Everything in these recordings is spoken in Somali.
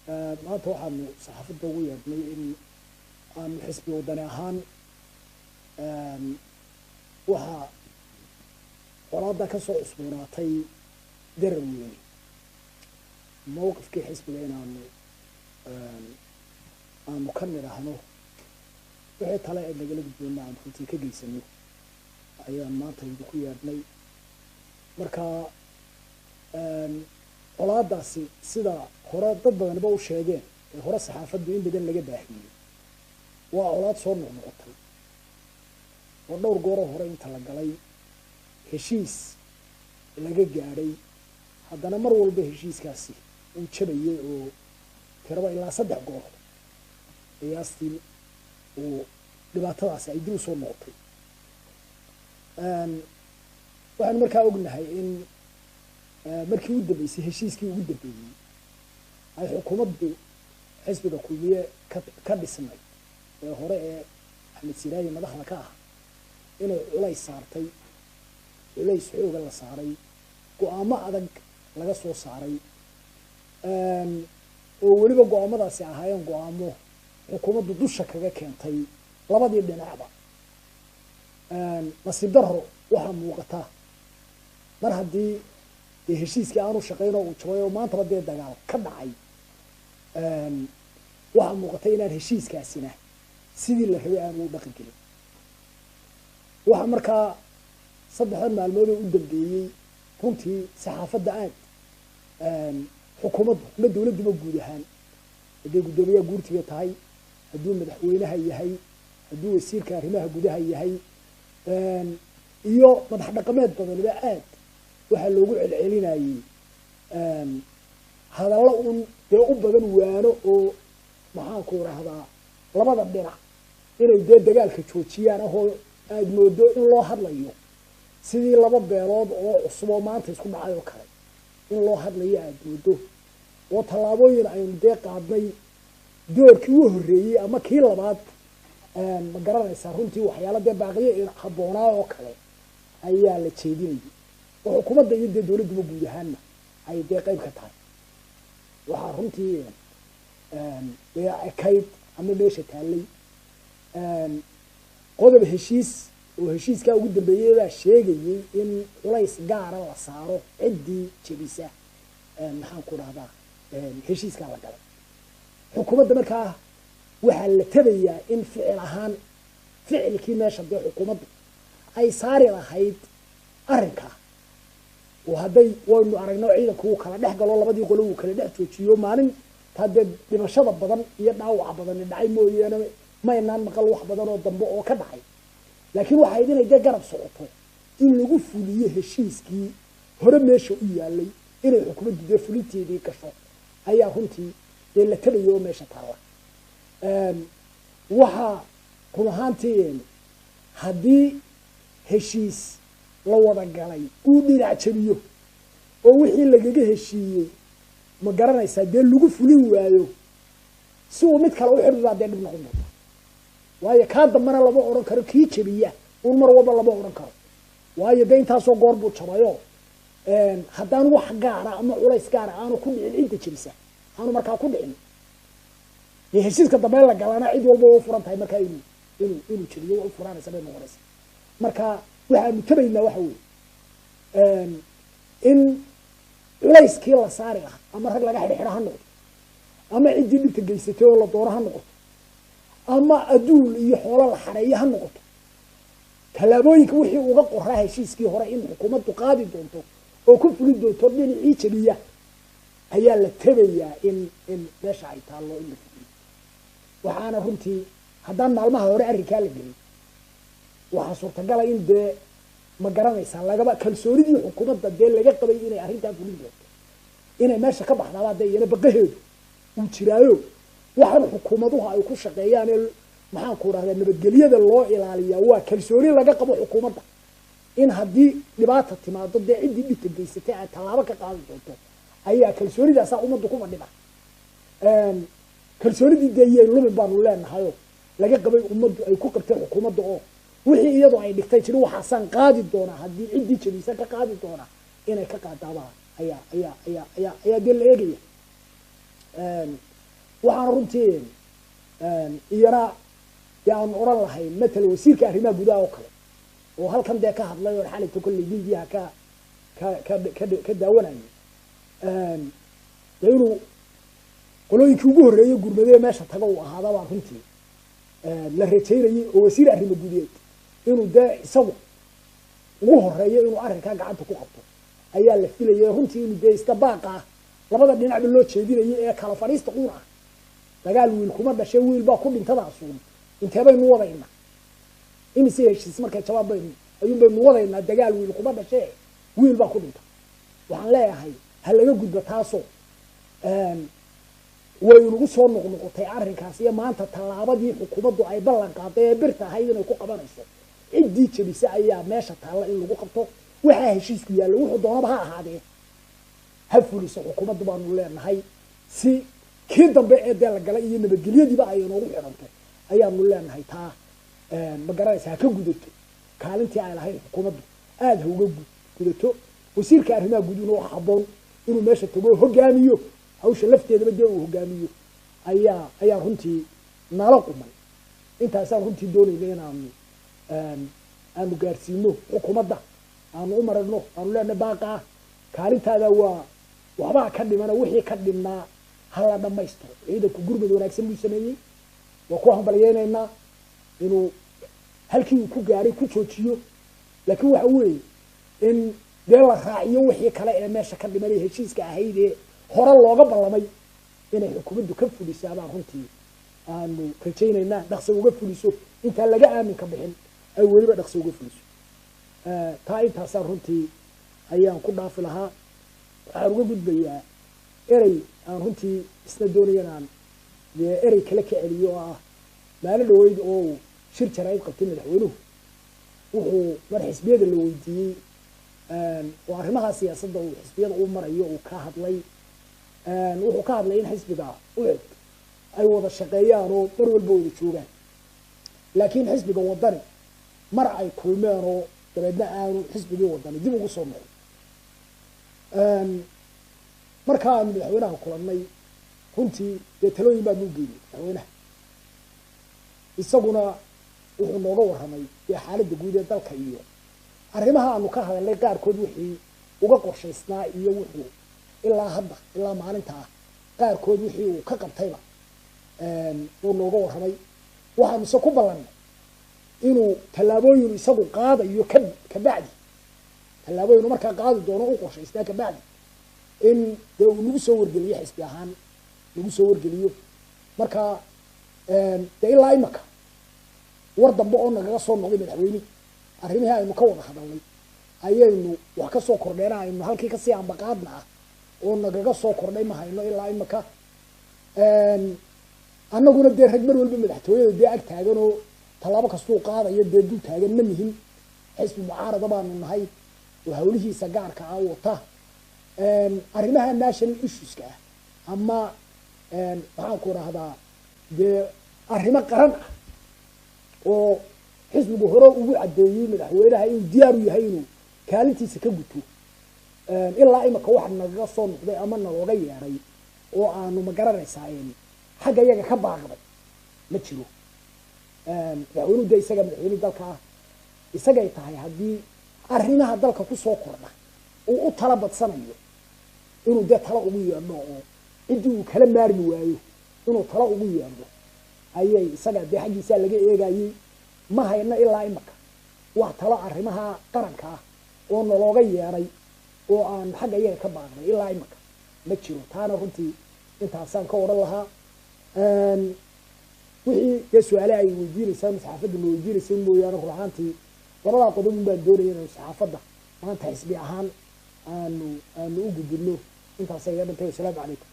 maanta waxaanu saxaafadda ugu yeedhnay in aanu xisbi wadani ahaan waxaa colaadda ka soo cusboonaatay darar weyn mowqifkii xisbiga inaanu ka nidhaahno wixii tale ee nagala gudboonna aan runtii ka geysano ayaan maanta idinku yeedhnay marka colaadaasi sida hore dad badanba u sheegeen ee hore saxaafaddu in badan laga baahiyey waa colaad soo noqnoqotay oo dhowr gooroo hore inta la galay heshiis laga gaadhay haddana mar walba heshiiskaasi uu jabayay oo tiraba ilaa 3 goor qiyaastii uu dhibaatadaasi ay dib u soo noqotay waxaan markaa ognahay in markii u dambeysay heshiiskii ugu dambeeyey ay xukuumaddu xisbiga kulmiye ka dhisnay ee hore ee axmed siraayi madaxda ka ah inay culays saartay culays xooga la saaray go-aamo adag laga soo saaray oo weliba go-aamadaasi ahaayeen go-aamo xukuumaddu dusha kaga keentay labadii dhinacba nasiib darro waxaa muuqata mar haddii dee heshiiskii aanu shaqaynoo uu jabay oo maantaba dee dagaal ka dhacay waxaa muuqata inaan heshiiskaasina sidii la rabay aanu u dhaqan gelin waxaa markaa 3 maalmood oo u dambeeyey runtii saxaafadda aad xukuumaddu ama dawladduba guud ahaan hadday guddoomiyaha guurtiga tahay hadduu madaxweynaha yahay hadduu wasiirka arrimaha gudaha yahay iyo madax dhaqameed badaniba aad waxaa loogu celcelinayey hadallo un dee u badan waano oo maxaanku idhaahdaa labada dhinac inay dee dagaalka joojiyaan ahoo aada moodo in loo hadlayo sidii 2 beelood oo cusub oo maanta isku dhacay oo kale in loo hadlayo aada moodo oo tallaabooyin aynu dee qaadnay doorkii u horreeyey ama kii labaad ma garanaysaa runtii waxyaala dee baaqiyo habboonaa oo kale ayaa la jeedinayay oo xukuumadda iyo dee dawladduba guud ahaanna ay dee qayb ka tahay waxaa runtii dee ekayd ama meesha taallay qodob heshiis oo heshiiskaa ugu dambeeyey baa sheegayey in culays gaara la saaro ciddii jebisa maxaanku dhahdaa heshiiskaa la galay xukuumadda markaa waxaa la tabayaa in ficil ahaan ficilkii meesha dee xukuumaddu ay saari lahayd arrinkaa oo hadday waynu aragno ciidanku uu kala dhex galo labadii qolo uu kala dhex joojiyo maalin taa dee dhimashada badan iyo dhaawaca badani dhacay mooyaane maynaan maqal wax badan oo dambe oo ka dhacay laakiin waxay inay dee garab socoto in lagu fuliyo heshiiskii hore meesha u yaalay inay xukuumaddu dee fulinteedii gasho ayaa runtii dee la tabayo oo meesha taalla waxaa run ahaantii haddii heshiis la wada galay uu dhinac jabiyo oo wixii lagaga heshiiyey ma garanaysaa dee lagu fulin waayo si uu mid kale u xidhiidhaa dee dhib noqon doonta waayo kaa dambana lama odhan karo kii jabiya un mar walba lama odhan karo waayo dee intaasoo goor buu jabayo haddaan wax gaara ama culays gaara aanu ku dhicin cidda jabisa aanu markaa ku dhicin dee heshiiska dambe la galana cid walba u furan tahay markaa inuu jabiyo waa u furaanaysa bay noqonaysa marka waxaanu tabaynaa waxa weeye in culayskii la saari lahaa ama rag laga xidhxidha ha noqdo ama ciddii dhibta geysatay oo la doono ha noqoto ama adduun iyo xoolo la xareeyo ha noqoto tallaabooyinka wixii uga qoraa heshiiskii hore in xukuumaddu qaadi doonto oo ku fuli doonto dhinacii jabiya ayaa la tabayaa in meesha ay taallo in la fuliyo waxaana runtii haddaan maalmaha hore arrinkaa la gelin waxaa suurtagala in dee ma garanaysaa lagaba kalsoonidii xukuumadda dee laga qabay inay arrintaa fulin doonto inay meesha ka baxdaaba dee iyana baqaheedu uu jiraayo waxaan xukuumaduhu ay ku shaqeeyaan ee maxaanku idhahdaa nabadgelyada loo ilaaliyaa waa kalsooni laga qabo xukuumadda in haddii dhibaata timaado dee ciddii dhibta geysatay ay tallaabo ka qaadi doonto ayaa kalsoonidaasaa ummaddu ku fadhida kalsoonidii dee iyay lumin baanu leenahayoo laga qabay ummaddu ay ku qabtay xukuumadda oo wixii iyadoo ay dhigtay jiri waxaasaan qaadi doonaa haddii ciddii jabiisa ka qaadi doonaa inay ka qaadaabaa ayaa dee la eegaya waxaan runtii iyana dee aan oran lahayn matala wasiirka arrimaha gudaha oo kale oo halkan dee ka hadlay oo xalinta kolley miidiyaha ka daawanayay dee inuu qolooyinkii ugu horreeyey gurmadee meesha taga uu ahaada baa runtii la rajaynayay oo wasiir arrimo gudeed inuu dee isagu ugu horeeyo inuu arrinkaa gacanta ku qabto ayaa la filayay runtii inuu dee iska baaqa ah labada dhinacba loo jeedinayay ee kala fadhiista quun ah dagaal wiil kuma dhashay wiil baa ku dhintadaasuun intee baynu wadaynaa imise heshiis markay jawaab baynu ayuun baynu wadaynaa dagaal wiil kuma dhashee wiil baa ku dhinta waxaan leeyahay ha laga gudbo taasoo way nagu soo noqnoqotay arrinkaas iyo maanta tallaabadii xukuumaddu ay ballan qaaday ee birta ahayd inay ku qabanayso ciddii jabisa ayaa meesha taalla in lagu qabto waxaa heshiisku yaalla wuxuu doonaba ha ahaadee ha fuliso xukuumaddu baanu leenahay si kii dambe ee dee la galay iyo nabadgelyadiiba ay inoogu xidhanto ayaanu leenahay taa ma garanaysa ha ka gudato kaalintii ay lahayd xukuumaddu aada ha uga gudato wasiirka arrimaha guduna wax habboon inuu meesha tago hogaamiyo hawsha lafteedaba dee uu hogaamiyo ayaa runtii nala quman intaasaan runtii doonayna inaanu aanu gaarsiino xukuumadda aanu u maragno aanu leenahay baaqaa kaalintaada waa waxbaa ka dhimana wixii ka dhimnaa hala dhamaystiro ciidanku gurmad wanaagsan buu sameeyey waa ku hambalyeynaynaa inuu halkii uu ku gaaray ku joojiyo laakiin waxa weeye in dee la raaciyo wixii kale ee meesha ka dhimanay heshiiska ahayd ee hore looga ballamay inay xukuumaddu ka fulisaa baan runtii aanu rajaynaynaa dhaqso uga fuliso intaan laga aaminka bixin ay weliba dhaqso uga fuliso taa intaasaan runtii ayaan ku dhaafi lahaa waxaan uga gudbayaa erey aan runtii isna doonaya inaan dee erey kale ka celiyo oo ah maalin dhaweyd oo shir jaraa'id qabtay madaxweynuhu wuxuu mar xisbiyada la weydiiyey oo arrimaha siyaasadda uu xisbiyada u marayo uu ka hadlay wuxuu ka hadlay in xisbiga ucud ay wada shaqeeyaan oo mar walba wada joogaan laakiin xisbiga wadani mar ay kulmeen oo dabeedna aanu xisbigii wadani dib ugu soo noqon markaa aanu madaxweynaha kulannay runtii dee talooyin baanu u geynay madaxweynaha isaguna wuxuu nooga warramay dee xaaladda guud ee dalka iyo arrimaha aanu ka hadalnay qaarkood wixii uga qorshaysnaa iyo wuxuu ilaa hadda ilaa maalinta ah qaarkood wixii uu ka qabtayba uu nooga warramay waxaanu se ku ballannay inuu tallaabooyin isagu qaadayo kabacdi tallaabooyinu markaa qaadi doono u qorshaystaa kabacdi in dee uu nagu soo wargeliyo xisbi ahaan nagu soo wargeliyo markaa dee ilaa imaka war dambe oo nagaga soo noqday madaxweyne arrimihii aynu ka wada hadalnay ayaynu wax ka soo kordheen aynu halkii kasii ambaqaadna ah oo nagaga soo kordhay ma hayno ilaa imaka annaguna dee rag mar walba madaxtooyada dee ag taagan oo tallaabo kastuu qaadayo dee dul taagan ma nihin xisbi mucaarada baanu nahay oo hawlihiisa gaarka ah wata arrimaha national issueska ah ama maxaan ku rahdaa dee arrimo qaran ah oo xisbigu hore ugu caddeeyey madaxweynaha inuu diyaar u yahay inuu kaalintiisa ka guto ilaa imaka wax nagaga soo noqday ama nalooga yeedhay oo aanu ma garanaysaa xagga iyaga ka baaqday ma jiro madaxweynuhu dee isaga madaxweyne dalka ah isagay tahay haddii arrimaha dalka kusoo kordha uu u tala badsanayo inuu dee tala ugu yeedho oo ciddii uu kala maarmi waayo inuu tala ugu yeedho ayay isaga dee xaggiisaa laga eegayey ma hayna ilaa imaka wax talo arrimaha qaranka ah oo nalooga yeedhay oo aan xagga iyaga ka baaqnay ilaa imaka ma jiro taana runtii intaasaan ka odhan lahaa wixii dee su-aale ay weydiinaysaan saxaafadda ma weydiinayseen mooyaane run ahaantii labadaa qodob un baan doonaya inanu saxaafadda maanta xisbi ahaan aanu u gudbino intaasa iga dhintay wasalaamu calaykum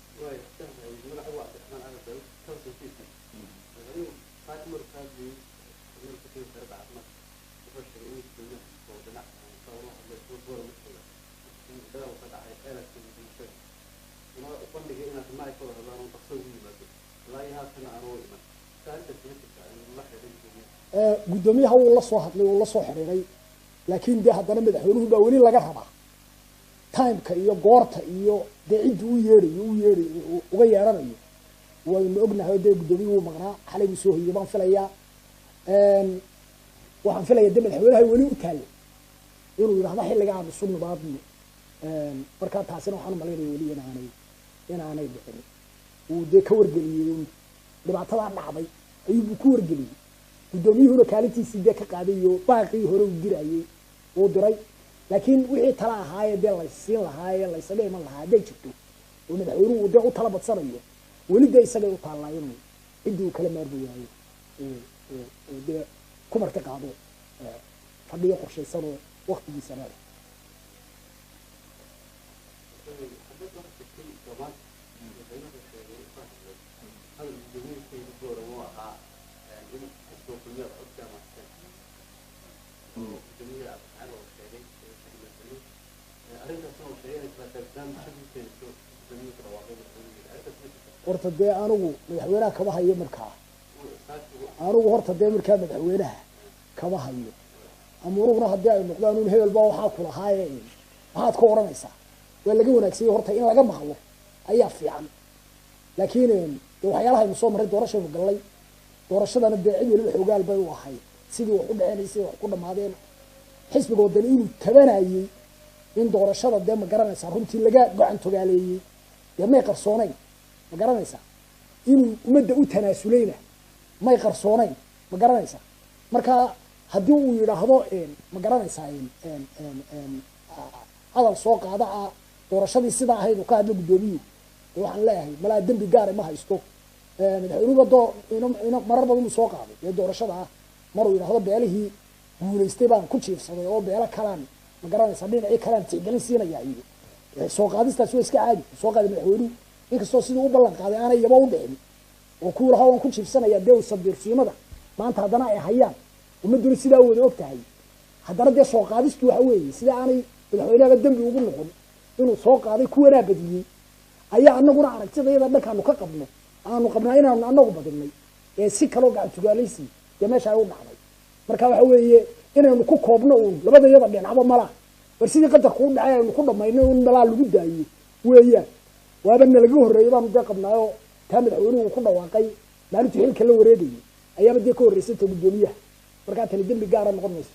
guddoomiyaha wuu la soo hadlay wuu la soo xiriiray laakiin dee haddana madaxweynuhu baa weli laga rabaa timeka iyo goorta iyo dee ciddii u yeedhayo uga yeedhanayo waynu ognahay dee gudoomiyuhu maqnaa xalay buu soo hoyey baan filayaa waxaan filayaa dee madaxweynaha weli u taallay inuu yidhahdo xilliga aan isu nibaadno markaa taasina waxaan umalaynaya weli inaanay dhicin uu dee ka wargeliyey dhibaatadaa dhacday ayuubuu ku wargeliyey gudoomiyuhuna kaalintiisii dee ka qaaday iyo baaqii hore uu dirayey uu diray laakiin wixii tala ahaayee dee laysiin lahaayee laysaga iman lahaa hadday jirto oo madaxweynuhu dee u tala badsanayo weli dee isagay u taallaa inuu ciddii uu kala maarmi waayo dee ku marti qaado fadhiyo qorshaysanoo waktigiisa leeda horta dee anigu madaxweynaha kama hayo markaa anigu horta dee markaa madaxweynaha kama hayo amuuruguna haddii ay noqdaan un hebel baa waxaa kulahaaye maxaad ka odhanaysaa waa laga wanaagsanyay horta in laga maqlo ayaa fiican laakiin dee waxyaalahaynu soo marray doorashaynu gallay doorashadana dee cid weliba xoogaal bay u ahay sidii wax u dhaceen sidii wax ku dhamaadeen xisbiga wadani inuu tabanayey in doorashada dee ma garanaysaa runtii laga gacan togaaleeyey dee may qarsoonayn ma garanaysaa inuu ummadda u tanaasuleyna may qarsoonayn ma garanaysaa marka haddii uu yidhaahdo ma garanaysaa hadal soo qaada ah doorashadii sidaa ahayd uu ka hadlo gudoomiyuhu dee waxaan leeyahay malaa dembi gaare ma haysto madaxweynuhuba marar badan uu soo qaaday dee doorashada ah maruu yidhaahdo beelihii guulaystay baan ku jiifsaday oo beelo kalaan ma garanaysaa dhinacii kalaan tixgelin siinaya iyo soo qaadistaas waa iska caadi soo qaaday madaxweynuhu inkastoo siduu u ballan qaaday aanay yaba u dhicin oo kuwii lahaa waan ku jiifsanaya dee sabiirsiimada maanta haddana ay hayaan ummadduna sidaa wada og tahay haddana dee soo qaadistu waxa weeye sida aanay madaxweynehaba dembi ugu noqon inuu soo qaaday kuwanaa badiyey ayaa anaguna aragtidayada dhankaanu ka qabno aanu qabnaa inaanu anagu badinay ee si kaloo gacantugaalaysi dee meesha ay u dhacday marka waxa weeye inaynu ku koobno uun labada yada dhinacba malaa war sidii qadarku u dhacay aynu ku dhamayno un malaa lagu daayo weeyaan waaba nalaga horreeyay baanu dee qabnaayoo taa madaxweynuhu ku dhawaaqay maalintuu xilka la wareegayay ayaaba dee ka horreysanta guddoomiyaha markaa tani dembi gaara noqon mayso